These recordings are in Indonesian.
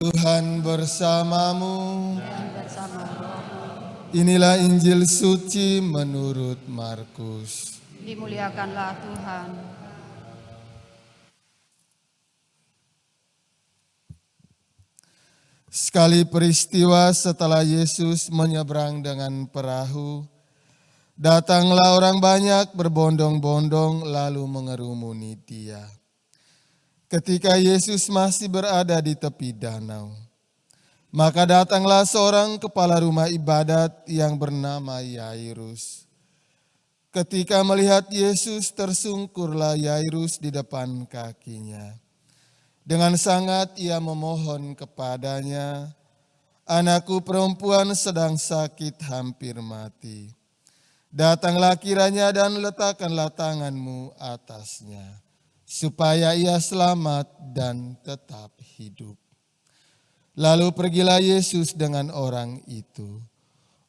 Tuhan bersamamu. Dan bersama rohmu. Inilah Injil suci menurut Markus. Dimuliakanlah Tuhan. Sekali peristiwa setelah Yesus menyeberang dengan perahu, datanglah orang banyak berbondong-bondong lalu mengerumuni Dia. Ketika Yesus masih berada di tepi danau, maka datanglah seorang kepala rumah ibadat yang bernama Yairus. Ketika melihat Yesus, tersungkurlah Yairus di depan kakinya. Dengan sangat ia memohon kepadanya, "Anakku perempuan sedang sakit hampir mati. Datanglah kiranya dan letakkanlah tanganmu atasnya, supaya ia selamat dan tetap hidup." Lalu pergilah Yesus dengan orang itu.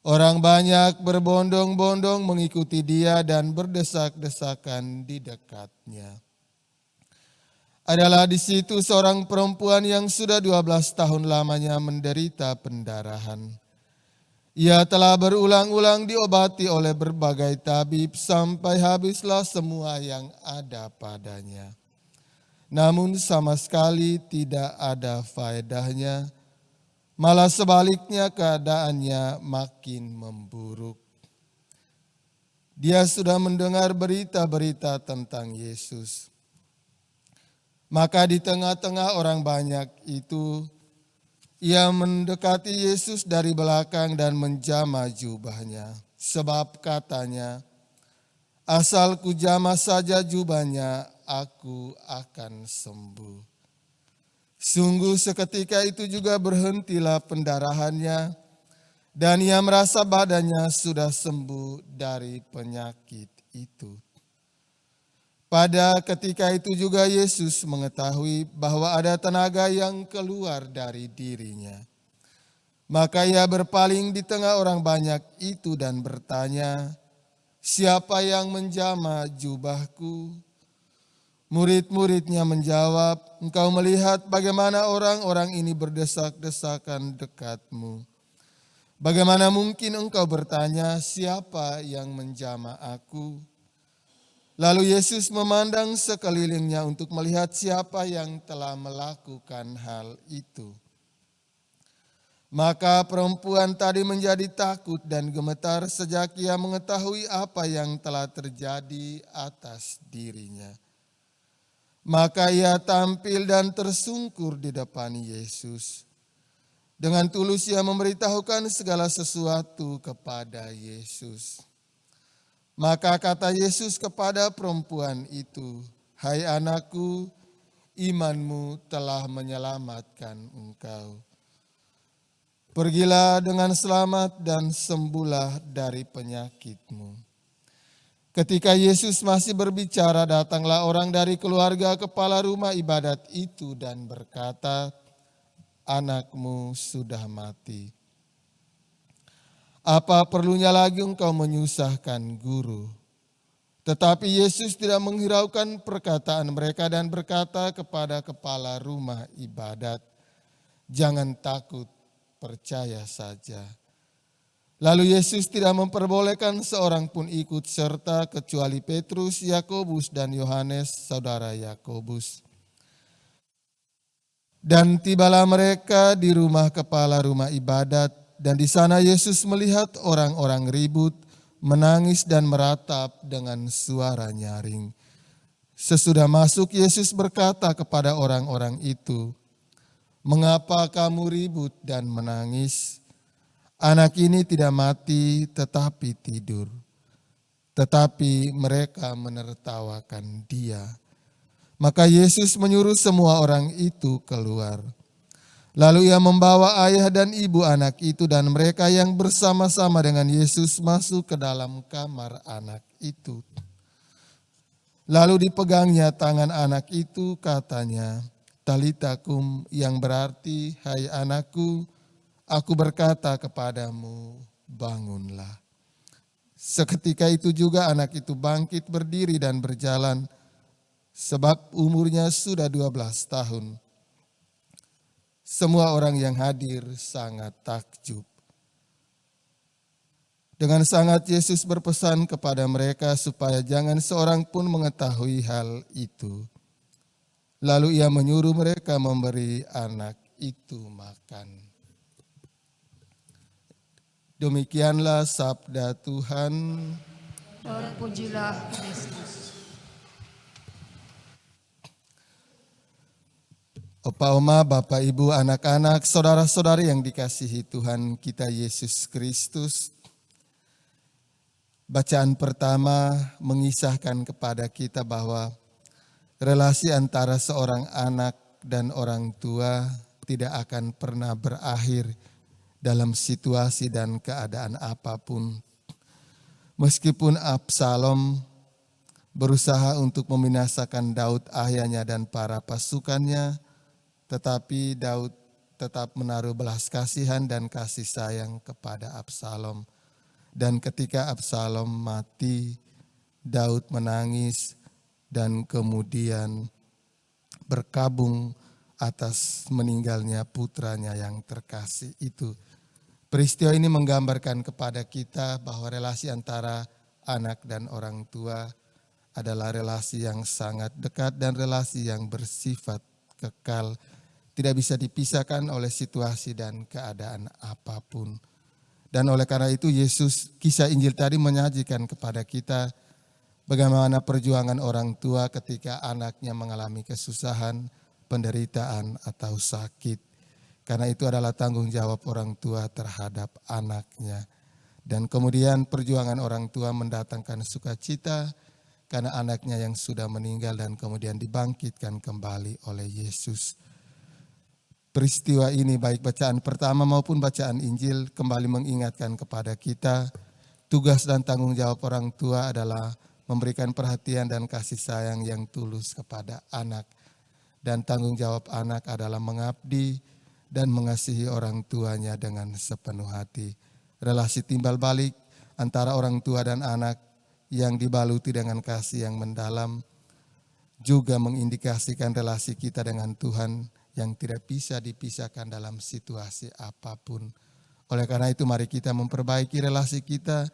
Orang banyak berbondong-bondong mengikuti Dia dan berdesak-desakan di dekatnya. Adalah di situ seorang perempuan yang sudah 12 tahun lamanya menderita pendarahan. Ia telah berulang-ulang diobati oleh berbagai tabib sampai habislah semua yang ada padanya. Namun sama sekali tidak ada faedahnya, malah sebaliknya keadaannya makin memburuk. Dia sudah mendengar berita-berita tentang Yesus. Maka di tengah-tengah orang banyak itu, ia mendekati Yesus dari belakang dan menjamah jubahnya. Sebab katanya, "Asal kujamah saja jubahnya, aku akan sembuh." Sungguh seketika itu juga berhentilah pendarahannya, dan ia merasa badannya sudah sembuh dari penyakit itu. Pada ketika itu juga Yesus mengetahui bahwa ada tenaga yang keluar dari dirinya. Maka ia berpaling di tengah orang banyak itu dan bertanya, "Siapa yang menjamah jubahku?" Murid-muridnya menjawab, "Engkau melihat bagaimana orang-orang ini berdesak-desakan dekatmu. Bagaimana mungkin engkau bertanya, 'Siapa yang menjamah aku?'" Lalu Yesus memandang sekelilingnya untuk melihat siapa yang telah melakukan hal itu. Maka perempuan tadi menjadi takut dan gemetar sejak ia mengetahui apa yang telah terjadi atas dirinya. Maka ia tampil dan tersungkur di depan Yesus. Dengan tulus ia memberitahukan segala sesuatu kepada Yesus. Maka kata Yesus kepada perempuan itu, "Hai anakku, imanmu telah menyelamatkan engkau. Pergilah dengan selamat dan sembuhlah dari penyakitmu." Ketika Yesus masih berbicara, datanglah orang dari keluarga kepala rumah ibadat itu dan berkata, "Anakmu sudah mati. Apa perlunya lagi engkau menyusahkan guru?" Tetapi Yesus tidak menghiraukan perkataan mereka dan berkata kepada kepala rumah ibadat, "Jangan takut, percaya saja." Lalu Yesus tidak memperbolehkan seorang pun ikut serta kecuali Petrus, Yakobus, dan Yohanes, saudara Yakobus. Dan tibalah mereka di rumah kepala rumah ibadat, dan di sana Yesus melihat orang-orang ribut, menangis dan meratap dengan suara nyaring. Sesudah masuk, Yesus berkata kepada orang-orang itu, "Mengapa kamu ribut dan menangis? Anak ini tidak mati tetapi tidur." Tetapi mereka menertawakan Dia. Maka Yesus menyuruh semua orang itu keluar. Lalu ia membawa ayah dan ibu anak itu dan mereka yang bersama-sama dengan Yesus masuk ke dalam kamar anak itu. Lalu dipegangnya tangan anak itu, katanya, "Talita kum," yang berarti, "Hai anakku, aku berkata kepadamu, bangunlah." Seketika itu juga anak itu bangkit berdiri dan berjalan, sebab umurnya sudah 12 tahun. Semua orang yang hadir sangat takjub. Dengan sangat Yesus berpesan kepada mereka supaya jangan seorang pun mengetahui hal itu. Lalu ia menyuruh mereka memberi anak itu makan. Demikianlah sabda Tuhan. Terpujilah Kristus. Opa, Oma, Bapak, Ibu, anak-anak, saudara-saudari yang dikasihi Tuhan kita Yesus Kristus. Bacaan pertama mengisahkan kepada kita bahwa relasi antara seorang anak dan orang tua tidak akan pernah berakhir dalam situasi dan keadaan apapun. Meskipun Absalom berusaha untuk membinasakan Daud ayahnya dan para pasukannya, tetapi Daud tetap menaruh belas kasihan dan kasih sayang kepada Absalom. Dan ketika Absalom mati, Daud menangis dan kemudian berkabung atas meninggalnya putranya yang terkasih itu. Peristiwa ini menggambarkan kepada kita bahwa relasi antara anak dan orang tua adalah relasi yang sangat dekat dan relasi yang bersifat kekal. Tidak bisa dipisahkan oleh situasi dan keadaan apapun. Dan oleh karena itu Yesus, kisah Injil tadi menyajikan kepada kita bagaimana perjuangan orang tua ketika anaknya mengalami kesusahan, penderitaan atau sakit. Karena itu adalah tanggung jawab orang tua terhadap anaknya. Dan kemudian perjuangan orang tua mendatangkan sukacita karena anaknya yang sudah meninggal dan kemudian dibangkitkan kembali oleh Yesus. Peristiwa ini baik bacaan pertama maupun bacaan Injil kembali mengingatkan kepada kita tugas dan tanggung jawab orang tua adalah memberikan perhatian dan kasih sayang yang tulus kepada anak. Dan tanggung jawab anak adalah mengabdi dan mengasihi orang tuanya dengan sepenuh hati. Relasi timbal balik antara orang tua dan anak yang dibaluti dengan kasih yang mendalam juga mengindikasikan relasi kita dengan Tuhan yang tidak bisa dipisahkan dalam situasi apapun. Oleh karena itu mari kita memperbaiki relasi kita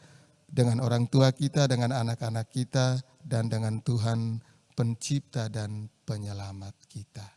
dengan orang tua kita, dengan anak-anak kita, dan dengan Tuhan pencipta dan penyelamat kita.